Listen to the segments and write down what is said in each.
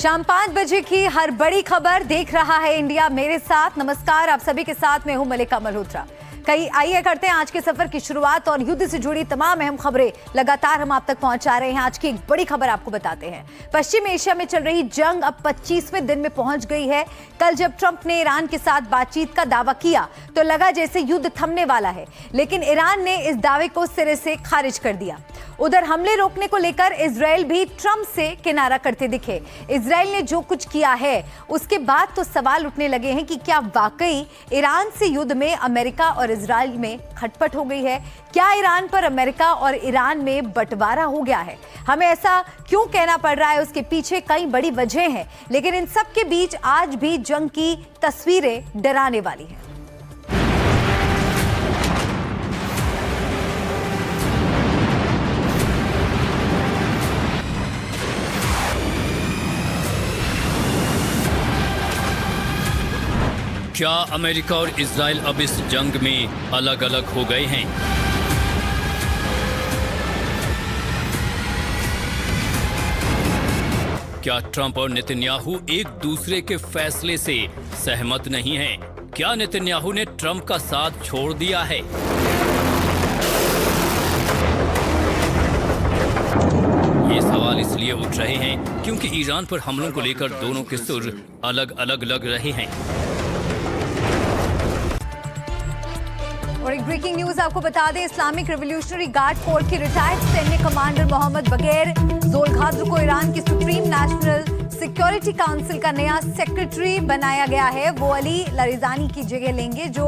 शाम 5 बजे की हर बड़ी खबर देख रहा है इंडिया मेरे साथ। नमस्कार, आप सभी के साथ मैं हूं मलिका मल्होत्रा। आइए करते हैं आज के सफर की शुरुआत और युद्ध से जुड़ी तमाम अहम खबरें लगातार हम आप तक पहुंचा रहे हैं। आज की एक बड़ी खबर आपको बताते हैं। पश्चिम एशिया में चल रही जंग अब 25वें दिन में पहुंच गई है। कल जब ट्रंप ने ईरान के साथ बातचीत का दावा किया तो लगा जैसे युद्ध थमने वाला है, लेकिन ईरान ने इस दावे को सिरे से खारिज कर दिया। उधर हमले रोकने को लेकर इजराइल भी ट्रंप से किनारा करते दिखे। इजराइल ने जो कुछ किया है उसके बाद तो सवाल उठने लगे हैं कि क्या वाकई ईरान से युद्ध में अमेरिका और इजराइल में खटपट हो गई है? क्या ईरान पर अमेरिका और ईरान में बंटवारा हो गया है? हमें ऐसा क्यों कहना पड़ रहा है, उसके पीछे कई बड़ी वजह हैं, लेकिन इन सब के बीच आज भी जंग की तस्वीरें डराने वाली हैं। क्या अमेरिका और इजराइल अब इस जंग में अलग अलग हो गए हैं? क्या ट्रंप और नेतन्याहू एक दूसरे के फैसले से सहमत नहीं हैं? क्या नेतन्याहू ने ट्रंप का साथ छोड़ दिया है? ये सवाल इसलिए उठ रहे हैं क्योंकि ईरान पर हमलों को लेकर दोनों के सुर अलग अलग लग रहे हैं। और एक ब्रेकिंग न्यूज आपको बता दें, इस्लामिक रिवॉल्यूशनरी गार्ड कोर के रिटायर्ड सैन्य कमांडर मोहम्मद बगैर जोलखाद्र को ईरान की सुप्रीम नेशनल सिक्योरिटी काउंसिल का नया सेक्रेटरी बनाया गया है। वो अली लारिजानी की जगह लेंगे जो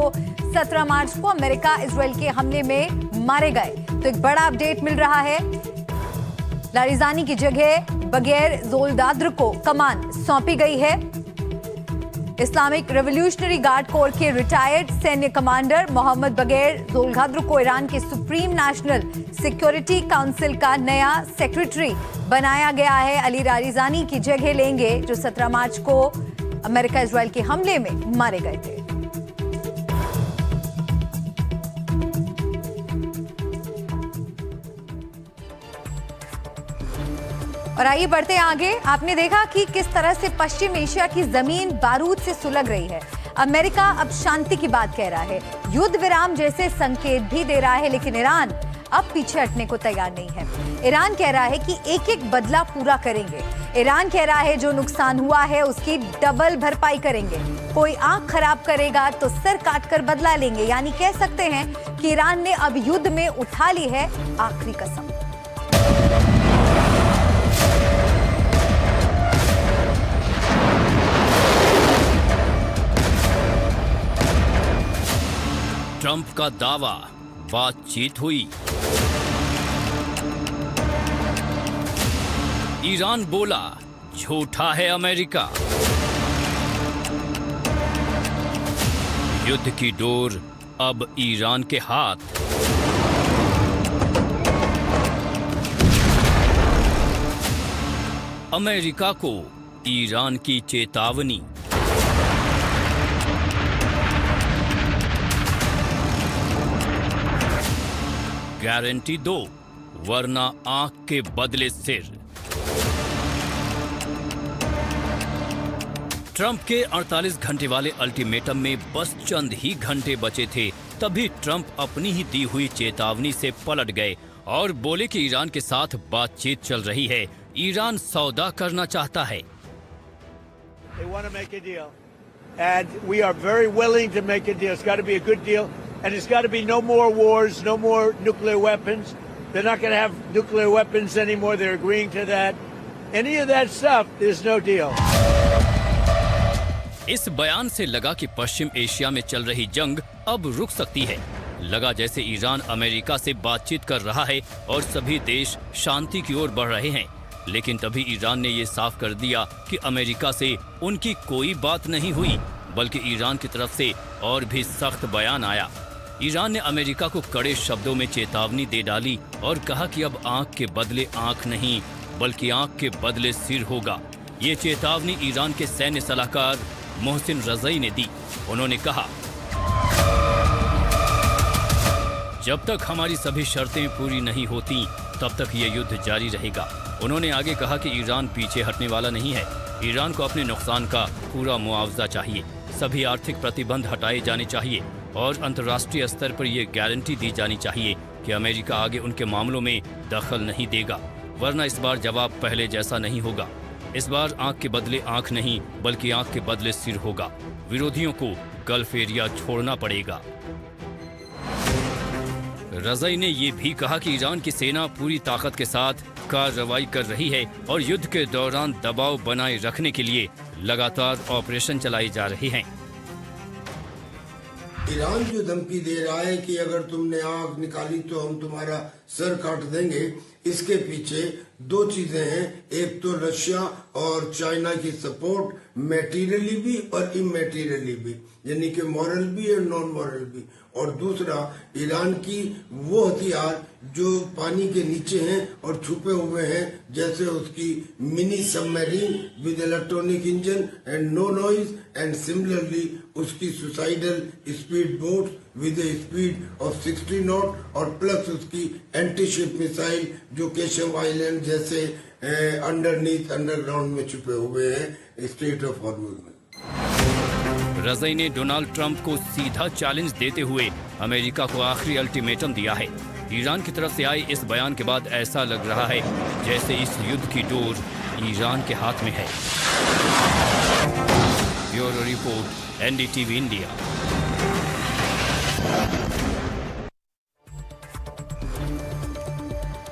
17 मार्च को अमेरिका इजराइल के हमले में मारे गए। तो एक बड़ा अपडेट मिल रहा है। लारिजानी की जगह बगैर जोलदाद्र को कमान सौंपी गई है। इस्लामिक रिवॉल्यूशनरी गार्ड कोर के रिटायर्ड सैन्य कमांडर मोहम्मद बगैर जोलखाद्र को ईरान के सुप्रीम नेशनल सिक्योरिटी काउंसिल का नया सेक्रेटरी बनाया गया है। अली लारिजानी की जगह लेंगे जो 17 मार्च को अमेरिका इजराइल के हमले में मारे गए थे। और आइए बढ़ते हैं आगे। आपने देखा कि किस तरह से पश्चिम एशिया की जमीन बारूद से सुलग रही है। अमेरिका अब शांति की बात कह रहा है, युद्ध विराम जैसे संकेत भी दे रहा है, लेकिन ईरान अब पीछे हटने को तैयार नहीं है। ईरान कह रहा है कि एक एक बदला पूरा करेंगे। ईरान कह रहा है जो नुकसान हुआ है उसकी डबल भरपाई करेंगे। कोई आंख खराब करेगा तो सर काटकर बदला लेंगे। यानी कह सकते हैं कि ईरान ने अब युद्ध में उठा ली है आखिरी कसम। ट्रंप का दावा, बातचीत हुई। ईरान बोला झूठा है अमेरिका। युद्ध की डोर अब ईरान के हाथ। अमेरिका को ईरान की चेतावनी। गारंटी दो वरना आंख के बदले सिर। ट्रंप के 48 घंटे वाले अल्टीमेटम में बस चंद ही घंटे बचे थे, तभी ट्रंप अपनी ही दी हुई चेतावनी से पलट गए और बोले कि ईरान के साथ बातचीत चल रही है, ईरान सौदा करना चाहता है। They want to make a deal, and we are very willing to make a deal. It's got to be a good deal. And it's got to be no more wars, no more nuclear weapons. They're not going to have nuclear weapons anymore. They're agreeing to that. Any of that stuff, there's no deal. इस बयान से लगा कि पश्चिम Asia में चल रही जंग अब रुक सकती है। लगा जैसे ईरान अमेरिका से बातचीत कर रहा है और सभी देश शांति की ओर बढ़ रहे हैं। लेकिन तभी ईरान ने ये साफ कर दिया कि अमेरिका से उनकी कोई बात नहीं हुई, बल्कि ईरान की तरफ से और भी सख्त बयान आया। ईरान ने अमेरिका को कड़े शब्दों में चेतावनी दे डाली और कहा कि अब आंख के बदले आंख नहीं, बल्कि आंख के बदले सिर होगा। ये चेतावनी ईरान के सैन्य सलाहकार मोहसिन रज़ई ने दी। उन्होंने कहा, जब तक हमारी सभी शर्तें पूरी नहीं होती तब तक ये युद्ध जारी रहेगा। उन्होंने आगे कहा कि ईरान पीछे हटने वाला नहीं है। ईरान को अपने नुकसान का पूरा मुआवजा चाहिए, सभी आर्थिक प्रतिबंध हटाए जाने चाहिए और अंतर्राष्ट्रीय स्तर पर यह गारंटी दी जानी चाहिए कि अमेरिका आगे उनके मामलों में दखल नहीं देगा, वरना इस बार जवाब पहले जैसा नहीं होगा। इस बार आंख के बदले आंख नहीं, बल्कि आंख के बदले सिर होगा। विरोधियों को गल्फ एरिया छोड़ना पड़ेगा। रज़ाई ने ये भी कहा कि ईरान की सेना पूरी ताकत के साथ कार्रवाई कर रही है और युद्ध के दौरान दबाव बनाए रखने के लिए लगातार ऑपरेशन चलाए जा रहे हैं। ईरान जो धमकी दे रहा है कि अगर तुमने आग निकाली तो हम तुम्हारा सर काट देंगे, इसके पीछे दो चीजें हैं। एक तो रशिया और चाइना की सपोर्ट, मैटीरियली भी और इमैटीरियली भी, यानी कि मॉरल भी और नॉन मॉरल भी। और दूसरा ईरान की वो हथियार जो पानी के नीचे हैं और छुपे हुए हैं, जैसे उसकी mini submarine with electronic engine and no noise, and similarly उसकी suicidal speed boat with a speed of 60 knot, और प्लस उसकी एंटी शिप मिसाइल जो केशव आइलैंड जैसे अंडरनीथ अंडरग्राउंड में छुपे हुए हैं स्ट्रेट ऑफ हॉर्मुज में। रज़ाई ने डोनाल्ड ट्रंप को सीधा चैलेंज देते हुए अमेरिका को आखिरी अल्टीमेटम दिया है। ईरान की तरफ से आए इस बयान के बाद ऐसा लग रहा है जैसे इस युद्ध की डोर ईरान के हाथ में है। Bureau report, NDTV India.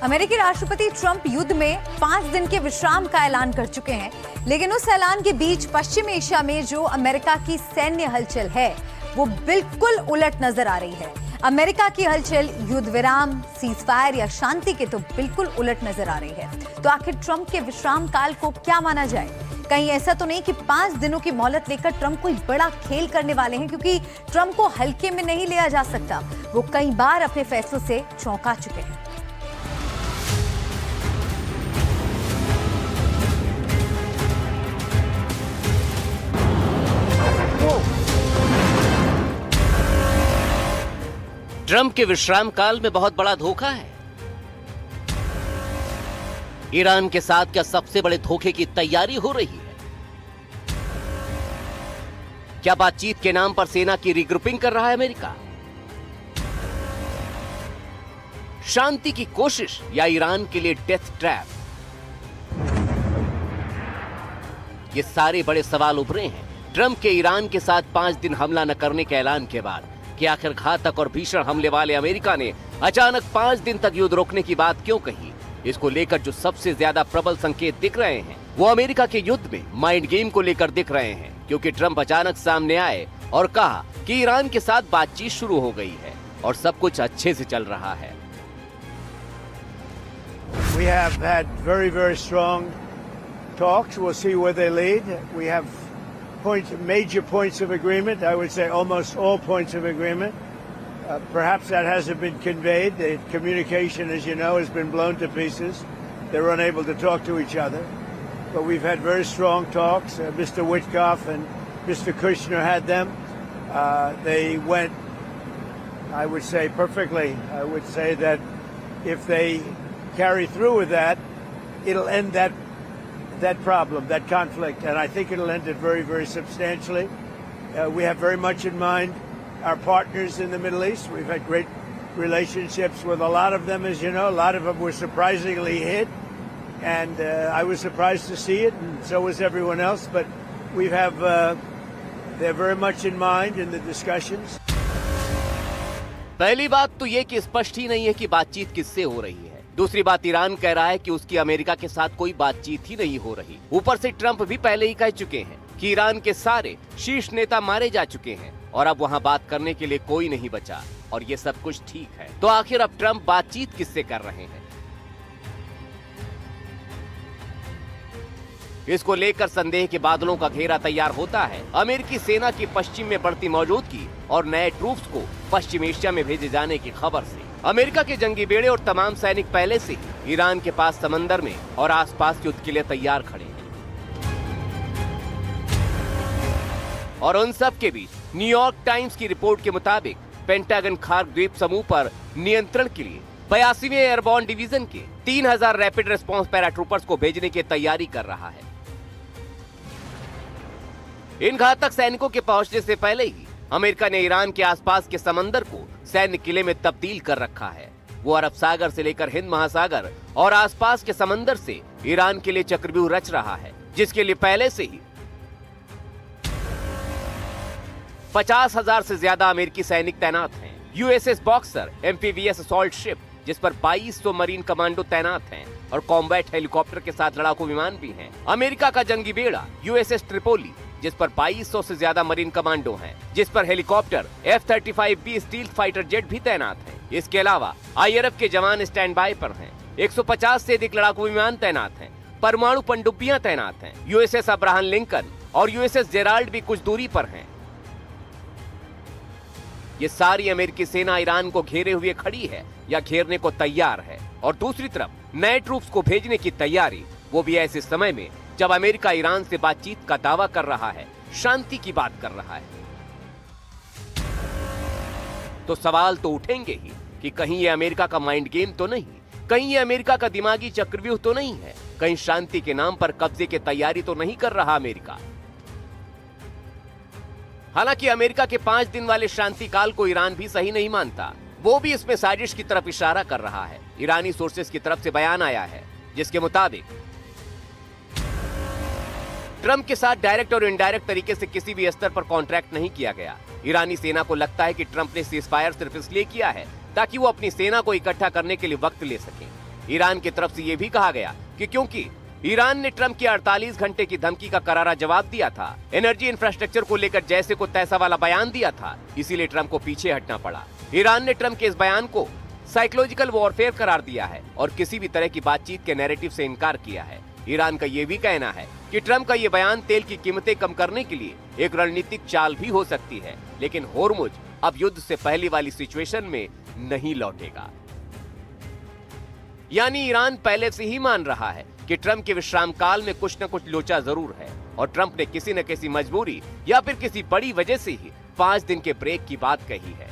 अमेरिकी राष्ट्रपति ट्रंप युद्ध में 5 दिन के विश्राम का ऐलान कर चुके हैं, लेकिन उस ऐलान के बीच पश्चिम एशिया में जो अमेरिका की सैन्य हलचल है वो बिल्कुल उलट नजर आ रही है। अमेरिका की हलचल युद्ध विराम, सीजफायर या शांति के तो बिल्कुल उलट नजर आ रही है। तो आखिर ट्रंप के विश्राम काल को क्या माना जाए? कहीं ऐसा तो नहीं कि 5 दिनों की मोहलत लेकर ट्रंप कोई बड़ा खेल करने वाले हैं, क्योंकि ट्रंप को हल्के में नहीं लिया जा सकता। वो कई बार अपने फैसलों से चौंका चुके हैं। ट्रंप के विश्राम काल में बहुत बड़ा धोखा है। ईरान के साथ क्या सबसे बड़े धोखे की तैयारी हो रही है? क्या बातचीत के नाम पर सेना की रिग्रुपिंग कर रहा है अमेरिका? शांति की कोशिश या ईरान के लिए डेथ ट्रैप? ये सारे बड़े सवाल उभरे हैं ट्रंप के ईरान के साथ 5 दिन हमला न करने के ऐलान के बाद कि आखिर घातक और भीषण हमले वाले अमेरिका ने अचानक 5 दिन तक युद्ध रोकने की बात क्यों कही? इसको लेकर जो सबसे ज्यादा प्रबल संकेत दिख रहे हैं वो अमेरिका के युद्ध में माइंड गेम को लेकर दिख रहे हैं, क्योंकि ट्रंप अचानक सामने आए और कहा कि ईरान के साथ बातचीत शुरू हो गई है और सब कुछ अच्छे से चल रहा है। We have had very, very strong talks. We'll see where they lead. We have major points of agreement. I would say almost all points of agreement. Perhaps that hasn't been conveyed. The communication, as you know, has been blown to pieces. They're unable to talk to each other. But we've had very strong talks. Mr. Witkoff and Mr. Kushner had them. They went, I would say, perfectly. I would say that if they carry through with that, it'll end that problem, that conflict, and I think it'll end it very, very substantially. We have very much in mind our partners in the Middle East. We've had great relationships with a lot of them, as you know. A lot of them were surprisingly hit, and I was surprised to see it, and so was everyone else. But we have, they're very much in mind in the discussions. पहली बात तो ये कि स्पष्ट ही नहीं है कि बातचीत किससे हो रही है। दूसरी बात, ईरान कह रहा है कि उसकी अमेरिका के साथ कोई बातचीत ही नहीं हो रही। ऊपर से ट्रंप भी पहले ही कह चुके हैं कि ईरान के सारे शीर्ष नेता मारे जा चुके हैं और अब वहां बात करने के लिए कोई नहीं बचा, और ये सब कुछ ठीक है। तो आखिर अब ट्रंप बातचीत किससे कर रहे हैं? इसको लेकर संदेह के बादलों का घेरा तैयार होता है अमेरिकी सेना की पश्चिम में बढ़ती मौजूदगी और नए ट्रूप्स को पश्चिम एशिया में भेजे जाने की खबर से। अमेरिका के जंगी बेड़े और तमाम सैनिक पहले से ही ईरान के पास समंदर में और आसपास युद्ध के लिए तैयार खड़े हैं। और उन सब के बीच न्यूयॉर्क टाइम्स की रिपोर्ट के मुताबिक पेंटागन खार्क द्वीप समूह पर नियंत्रण के लिए 82वें एयरबोर्न डिवीजन के 3000 रैपिड रिस्पांस पैराट्रूपर्स को भेजने की तैयारी कर रहा है। इन घातक सैनिकों के पहुंचने से पहले ही अमेरिका ने ईरान के आसपास के समंदर को सैन्य किले में तब्दील कर रखा है। वो अरब सागर से लेकर हिंद महासागर और आसपास के समंदर से ईरान के लिए चक्रव्यूह रच रहा है, जिसके लिए पहले से ही 50,000 से ज्यादा अमेरिकी सैनिक तैनात हैं। USS boxer amphibious assault ship, जिस पर 2200 मरीन कमांडो तैनात हैं, और कॉम्बैट हेलीकॉप्टर के साथ लड़ाकू विमान भी हैं। अमेरिका का जंगी बेड़ा यूएसएस ट्रिपोली, जिस पर 2200 से ज्यादा मरीन कमांडो हैं, जिस पर helicopter F-35B stealth fighter jet भी तैनात हैं। इसके अलावा IRF के जवान स्टैंड बाय पर हैं। 150 से अधिक लड़ाकू विमान तैनात हैं। परमाणु पनडुब्बियां तैनात हैं। यूएसएस अब्राहम लिंकन और यूएसएस जेराल्ड भी कुछ दूरी पर हैं। ये सारी अमेरिकी सेना ईरान को घेरे हुए खड़ी है या घेरने को तैयार है, और दूसरी तरफ नए ट्रूप्स को भेजने की तैयारी, वो भी ऐसे समय में जब अमेरिका ईरान से बातचीत का दावा कर रहा है, शांति की बात कर रहा है। तो सवाल तो उठेंगे ही कि कहीं ये अमेरिका का माइंड गेम तो नहीं, कहीं ये अमेरिका का दिमागी चक्रव्यूह तो नहीं है, कहीं शांति के नाम पर कब्जे की तैयारी तो नहीं कर रहा अमेरिका। हालांकि अमेरिका के 5 दिन वाले शांति काल को ईरान भी सही नहीं मानता, वो भी इसमें साजिश की तरफ इशारा कर रहा है। ईरानी सोर्सेस की तरफ से बयान आया है, जिसके मुताबिक ट्रंप के साथ डायरेक्ट और इनडायरेक्ट तरीके से किसी भी स्तर पर कॉन्ट्रैक्ट नहीं किया गया। ईरानी सेना को लगता है कि ट्रंप ने सीजफायर सिर्फ इसलिए किया है ताकि वो अपनी सेना को इकट्ठा करने के लिए वक्त ले सके। ईरान की तरफ से यह भी कहा गया कि क्योंकि ईरान ने ट्रंप की 48 घंटे की धमकी का करारा जवाब दिया था, एनर्जी इंफ्रास्ट्रक्चर को लेकर जैसे को तैसा वाला बयान दिया था, इसीलिए ट्रंप को पीछे हटना पड़ा। ईरान ने ट्रंप के इस बयान को साइकोलॉजिकल वॉरफेयर करार दिया है और किसी भी तरह की बातचीत के नैरेटिव से इनकार किया है। ईरान का यह भी कहना है कि ट्रंप का यह बयान तेल की कीमतें कम करने के लिए एक रणनीतिक चाल भी हो सकती है, लेकिन होर्मुज अब युद्ध से पहले वाली सिचुएशन में नहीं लौटेगा। यानी ईरान पहले से ही मान रहा है कि ट्रंप के विश्राम काल में कुछ न कुछ लोचा जरूर है, और ट्रंप ने किसी न किसी मजबूरी या फिर किसी बड़ी वजह से ही 5 दिन के ब्रेक की बात कही है।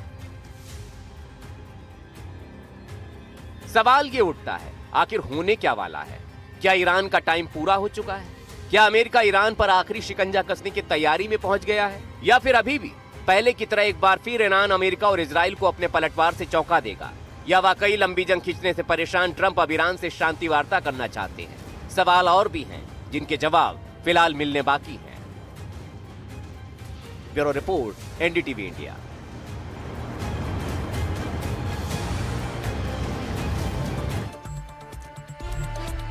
सवाल ये उठता है, आखिर होने क्या वाला है? क्या ईरान का टाइम पूरा हो चुका है? क्या अमेरिका ईरान पर आखिरी शिकंजा कसने की तैयारी में पहुंच गया है, या फिर अभी भी पहले की तरह एक बार फिर ईरान अमेरिका और इजराइल को अपने पलटवार से चौंका देगा, या वाकई लंबी जंग खींचने से परेशान ट्रंप अब ईरान से शांति वार्ता करना चाहते हैं? सवाल और भी हैं जिनके जवाब फिलहाल मिलने बाकी हैं। Bureau report, NDTV India.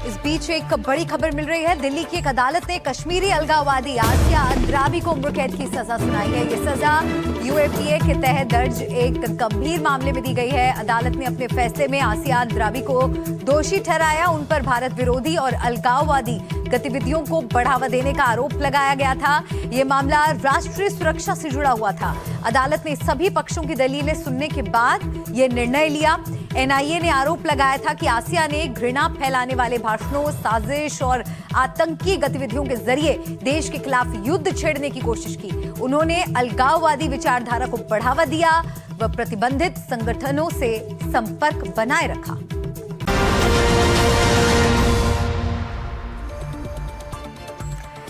इस बीच एक बड़ी खबर मिल रही है। दिल्ली की एक अदालत ने कश्मीरी अलगाववादी आसिया अंद्राबी को उम्र कैद की सजा सुनाई है। ये सजा यूएपीए के तहत दर्ज एक गंभीर मामले में दी गई है। अदालत ने अपने फैसले में आसिया अंद्राबी को दोषी ठहराया। उन पर भारत विरोधी और अलगाववादी गतिविधियों को बढ़ावा देने का आरोप लगाया गया था। ये मामला राष्ट्रीय सुरक्षा से जुड़ा हुआ था। अदालत ने सभी पक्षों की दलीलें सुनने के बाद ये निर्णय लिया। एनआईए ने आरोप लगाया था कि आसिया ने घृणा फैलाने वाले भाषणों, साजिश और आतंकी गतिविधियों के जरिए देश के खिलाफ युद्ध छेड़ने की कोशिश की। उन्होंने अलगाववादी विचारधारा को बढ़ावा दिया व प्रतिबंधित संगठनों से संपर्क बनाए रखा।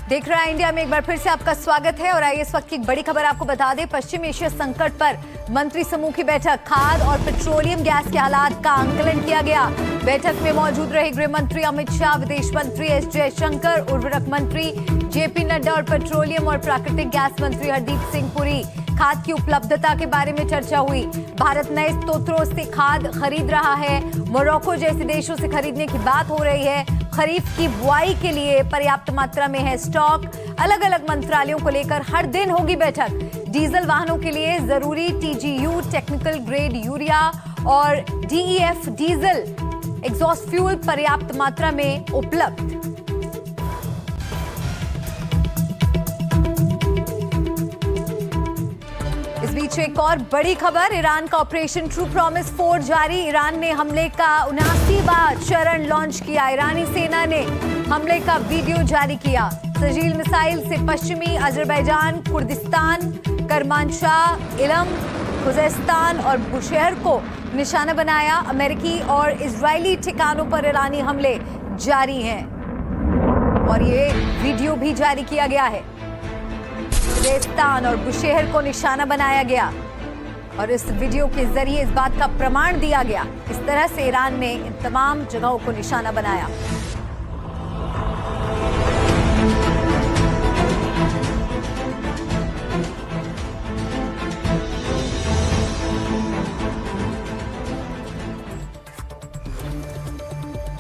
देख रहा है इंडिया में, एक बार फिर से आपका स्वागत है। और आइए इस वक्त की एक बड़ी खबर आपको बता दें। पश्चिम एशिया संकट पर मंत्री समूह की बैठक, खाद्य और पेट्रोलियम गैस के हालात का आंकलन किया गया। बैठक में मौजूद रहे गृह मंत्री अमित शाह, विदेश मंत्री एस जयशंकर, उर्वरक मंत्री जेपी नड्डा और पेट्रोलियम और प्राकृतिक गैस मंत्री हरदीप सिंह पुरी। खाद की उपलब्धता के बारे में चर्चा हुई। भारत नए स्रोतों से खाद खरीद रहा है। मोरक्को जैसे देशों से खरीदने की बात हो रही है। खरीफ की बुआई के लिए पर्याप्त मात्रा में है स्टॉक। अलग अलग मंत्रालयों को लेकर हर दिन होगी बैठक। डीजल वाहनों के लिए जरूरी टीजीयू, टेक्निकल ग्रेड यूरिया और डीईएफ डीजल एग्जॉस्ट फ्यूल पर्याप्त मात्रा में उपलब्ध। इस बीच एक और बड़ी खबर, ईरान का ऑपरेशन ट्रू प्रॉमिस 4 जारी। ईरान ने हमले का 79वां चरण लॉन्च किया। ईरानी सेना ने हमले का वीडियो जारी किया। सजील मिसाइल से पश्चिमी अजरबैजान, कुर्दिस्तान, करमानशाह, इलम, खुजेस्तान और बुशहर को निशाना बनाया। अमेरिकी और इजरायली ठिकानों पर ईरानी हमले जारी हैं और ये वीडियो भी जारी किया गया है। वजीरिस्तान और बुशेहर को निशाना बनाया गया और इस वीडियो के जरिए इस बात का प्रमाण दिया गया किस तरह से ईरान ने इन तमाम जगहों को निशाना बनाया।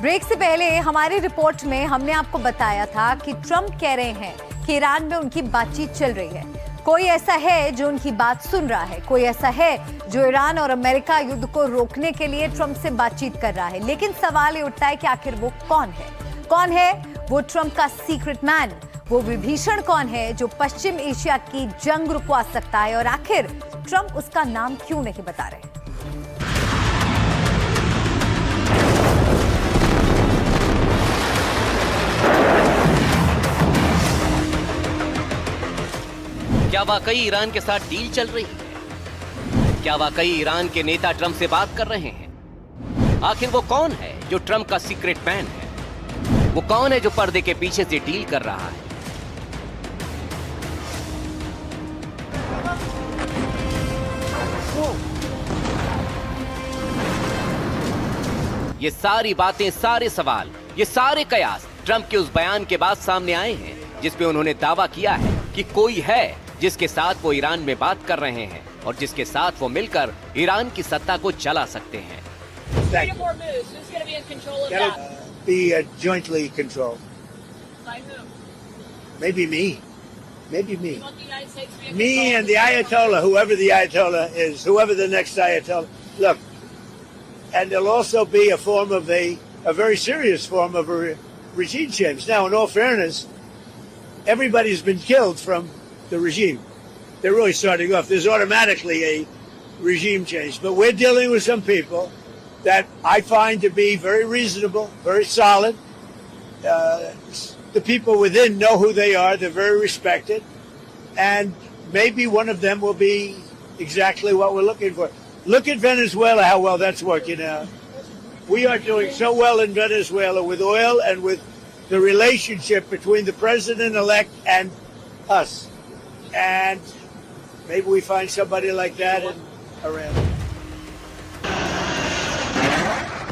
ब्रेक से पहले हमारी रिपोर्ट में हमने आपको बताया था कि ट्रंप कह रहे हैं कि ईरान में उनकी बातचीत चल रही है। कोई ऐसा है जो उनकी बात सुन रहा है, कोई ऐसा है जो ईरान और अमेरिका युद्ध को रोकने के लिए ट्रंप से बातचीत कर रहा है। लेकिन सवाल ये उठता है कि आखिर वो कौन है? कौन है वो ट्रंप का सीक्रेट मैन? वो विभीषण कौन है जो पश्चिम एशिया की जंग रुकवा सकता है? और आखिर ट्रंप उसका नाम क्यों नहीं बता रहे? क्या वाकई ईरान के साथ डील चल रही है? क्या वाकई ईरान के नेता ट्रंप से बात कर रहे हैं? आखिर वो कौन है जो ट्रंप का सीक्रेट मैन है? वो कौन है जो पर्दे के पीछे से डील कर रहा है? ये सारी बातें, सारे सवाल, ये सारे कयास ट्रंप के उस बयान के बाद सामने आए हैं जिसमें उन्होंने दावा किया है कि कोई है जिसके साथ वो ईरान में बात कर रहे हैं और जिसके साथ वो मिलकर ईरान की सत्ता को चला सकते हैं। Jointly controlled. By whom? Maybe me. Maybe me. You want the United States to be in Me control? and the Ayatollah, whoever the Ayatollah is, whoever the next Ayatollah. Look, and there'll also be a form of a very serious form of a regime change. Now, in all fairness, everybody's been killed from the regime. They're really starting off. There's automatically a regime change. But we're dealing with some people that I find to be very reasonable, very solid. The people within know who they are. They're very respected. And maybe one of them will be exactly what we're looking for. Look at Venezuela, how well that's working out. We are doing so well in Venezuela with oil and with the relationship between the president-elect and us. And maybe we find somebody like that in Iran.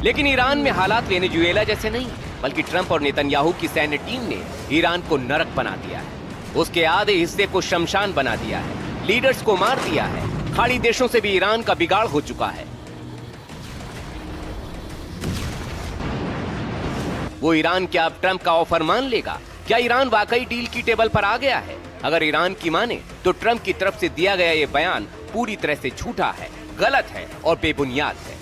लेकिन Iran में हालात Venezuela जैसे नहीं, बल्कि Trump और Netanyahu की सैन्य team ने ईरान को नरक बना दिया है। उसके आधे हिस्से को शमशान बना दिया है, लीडर्स को मार दिया है। खाड़ी देशों से भी ईरान का बिगाड़ हो चुका है। वो ईरान क्या अब ट्रंप का ऑफर मान लेगा? क्या ईरान वाकई डील की टेबल पर आ गया है? अगर ईरान की माने तो ट्रंप की तरफ से दिया गया ये बयान पूरी तरह से झूठा है, गलत है और बेबुनियाद है।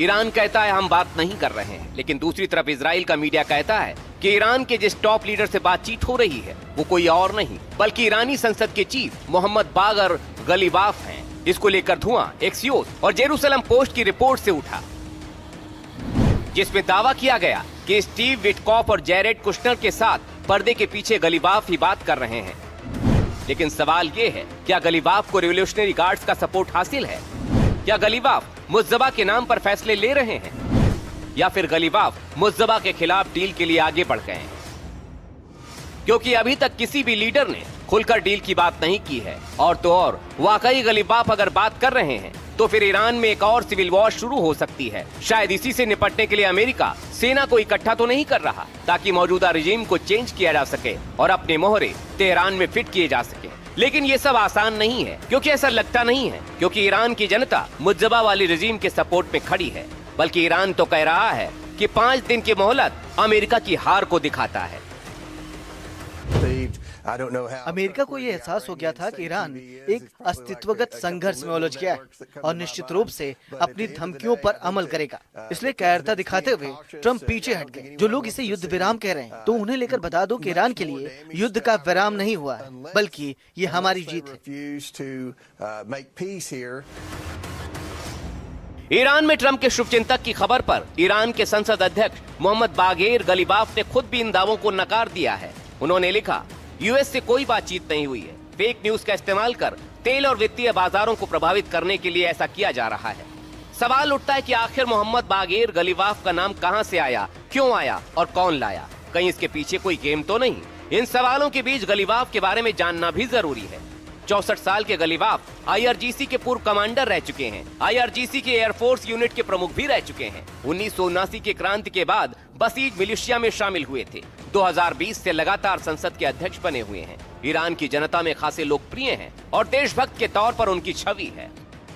ईरान कहता है हम बात नहीं कर रहे हैं, लेकिन दूसरी तरफ इजराइल का मीडिया कहता है कि ईरान के जिस टॉप लीडर से बातचीत हो रही है वो कोई और नहीं बल्कि ईरानी संसद के चीफ मोहम्मद बागर गलीबाफ हैं। इसको लेकर धुआं एक्सियोस और जेरूसलम पोस्ट की रिपोर्ट से उठा, जिसमें दावा किया गया कि स्टीव विटकॉफ और जैरेड कुश्नर के साथ पर्दे के पीछे गलीबाफ ही बात कर रहे हैं। लेकिन सवाल ये है, क्या गलीबाफ को रिवोल्यूशनरी गार्ड्स का सपोर्ट हासिल है? क्या गलीबाफ मुज्तबा के नाम पर फैसले ले रहे हैं या फिर गलीबाफ मुज्तबा के खिलाफ डील के लिए आगे बढ़ गए हैं? क्योंकि अभी तक किसी भी लीडर ने खुलकर डील की बात नहीं की है। और तो और वाकई गलीबाफ अगर बात कर रहे हैं तो फिर ईरान में एक और सिविल वॉर शुरू हो सकती है। शायद इसी से निपटने के लिए अमेरिका सेना को इकट्ठा तो नहीं कर रहा ताकि मौजूदा रिजीम को चेंज किया जा सके और अपने मोहरे तेहरान में फिट किए जा सके। लेकिन ये सब आसान नहीं है, क्योंकि ऐसा लगता नहीं है, क्योंकि ईरान की जनता मुज्तबा वाली रिजीम के सपोर्ट में खड़ी है। बल्कि ईरान तो कह रहा है कि 5 दिन की मोहलत अमेरिका की हार को दिखाता है। अमेरिका को यह एहसास हो गया था कि ईरान एक अस्तित्वगत संघर्ष में उलझ गया है और निश्चित रूप से अपनी धमकियों पर अमल करेगा। इसलिए कायरता दिखाते हुए ट्रंप पीछे हट गए। जो लोग इसे युद्ध विराम कह रहे हैं, तो उन्हें लेकर बता दो कि ईरान के लिए युद्ध का विराम नहीं हुआ है, बल्कि ये हमारी जीत है। ईरान में ट्रंप के शुभचिंतक की खबर पर ईरान के संसद अध्यक्ष मोहम्मद बागेर गलीबाफ ने खुद भी इन दावों को नकार दिया है। उन्होंने लिखा, यूएस से कोई बातचीत नहीं हुई है। फेक न्यूज का इस्तेमाल कर तेल और वित्तीय बाजारों को प्रभावित करने के लिए ऐसा किया जा रहा है। सवाल उठता है कि आखिर मोहम्मद बागेर गलीबाफ का नाम कहां से आया, क्यों आया और कौन लाया? कहीं इसके पीछे कोई गेम तो नहीं? इन सवालों के बीच गलीवाफ के बारे में जानना भी जरूरी है। 64 साल के गलीवाफ IRGC के पूर्व कमांडर रह चुके हैं। IRGC के एयरफोर्स यूनिट के प्रमुख भी रह चुके हैं। 1979 की क्रांति के बाद बसीज मिलिशिया में शामिल हुए थे। 2020 से लगातार संसद के अध्यक्ष बने हुए हैं। ईरान की जनता में खासे लोकप्रिय हैं और देशभक्त के तौर पर उनकी छवि है।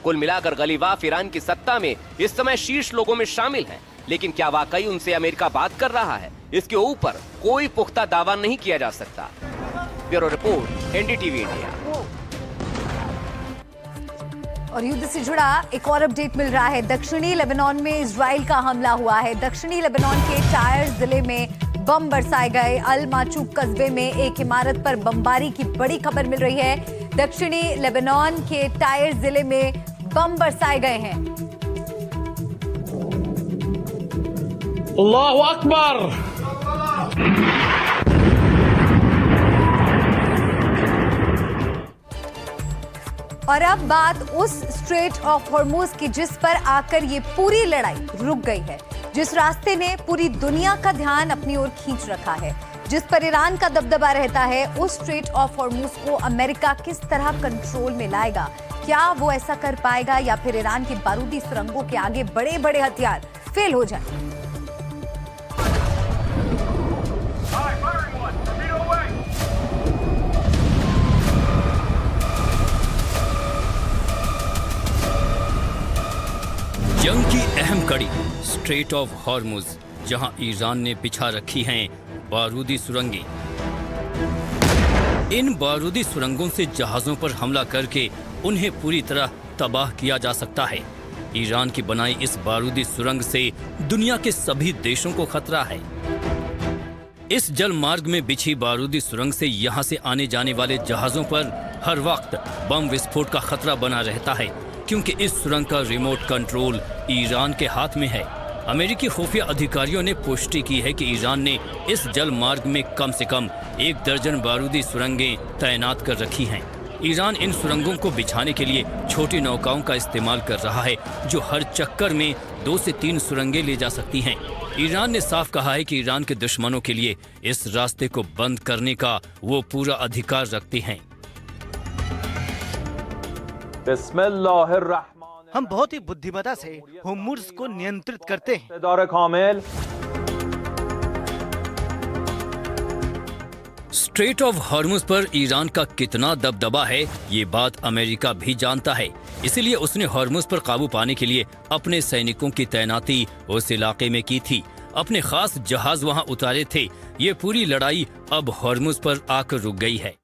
कुल मिलाकर गलीवाफ ईरान की सत्ता में इस समय शीर्ष लोगों में शामिल हैं। लेकिन क्या वाकई उनसे अमेरिका बात कर रहा है? इसके ऊपर कोई पुख्ता दावा नहीं किया जा सकता। Bureau report, NDTV India. और युद्ध से जुड़ा एक और अपडेट मिल रहा है। दक्षिणी लेबनान में इजराइल का हमला हुआ है। दक्षिणी लेबनान के टायर जिले में बम बरसाए गए। अल माचूक कस्बे में एक इमारत पर बमबारी की बड़ी खबर मिल रही है। दक्षिणी लेबनान के टायर जिले में बम बरसाए गए हैं। अल्लाहु अकबर। और अब बात उस स्ट्रेट ऑफ हॉर्मुज की जिस पर आकर ये पूरी लड़ाई रुक गई है, जिस रास्ते ने पूरी दुनिया का ध्यान अपनी ओर खींच रखा है, जिस पर ईरान का दबदबा रहता है। उस स्ट्रेट ऑफ हॉर्मुज को अमेरिका किस तरह कंट्रोल में लाएगा? क्या वो ऐसा कर पाएगा या फिर ईरान की बारूदी सुरंगों के आगे बड़े बड़े हथियार फेल हो जाए? जंग की अहम कड़ी स्ट्रेट ऑफ हॉर्मुज, जहां ईरान ने बिछा रखी हैं बारूदी सुरंगें। इन बारूदी सुरंगों से जहाजों पर हमला करके उन्हें पूरी तरह तबाह किया जा सकता है। ईरान की बनाई इस बारूदी सुरंग से दुनिया के सभी देशों को खतरा है। इस जल मार्ग में बिछी बारूदी सुरंग से यहां से आने जाने वाले जहाजों पर हर वक्त बम विस्फोट का खतरा बना रहता है, क्योंकि इस सुरंग का रिमोट कंट्रोल ईरान के हाथ में है। अमेरिकी खुफिया अधिकारियों ने पुष्टि की है कि ईरान ने इस जल मार्ग में कम से कम 1 दर्जन बारूदी सुरंगें तैनात कर रखी हैं। ईरान इन सुरंगों को बिछाने के लिए छोटी नौकाओं का इस्तेमाल कर रहा है, जो हर चक्कर में 2 से 3 सुरंगें ले जा सकती हैं। ईरान ने साफ कहा है कि ईरान के दुश्मनों के लिए इस रास्ते को बंद करने का वो पूरा अधिकार रखते हैं। हम बहुत ही बुद्धिमता से होर्मुज को नियंत्रित करते हैं। स्ट्रेट ऑफ हॉर्मुज पर ईरान का कितना दबदबा है, ये बात अमेरिका भी जानता है। इसीलिए उसने हॉर्मुज पर काबू पाने के लिए अपने सैनिकों की तैनाती उस इलाके में की थी। अपने खास जहाज वहां उतारे थे। ये पूरी लड़ाई अब हॉर्मुज पर आकर रुक गई है।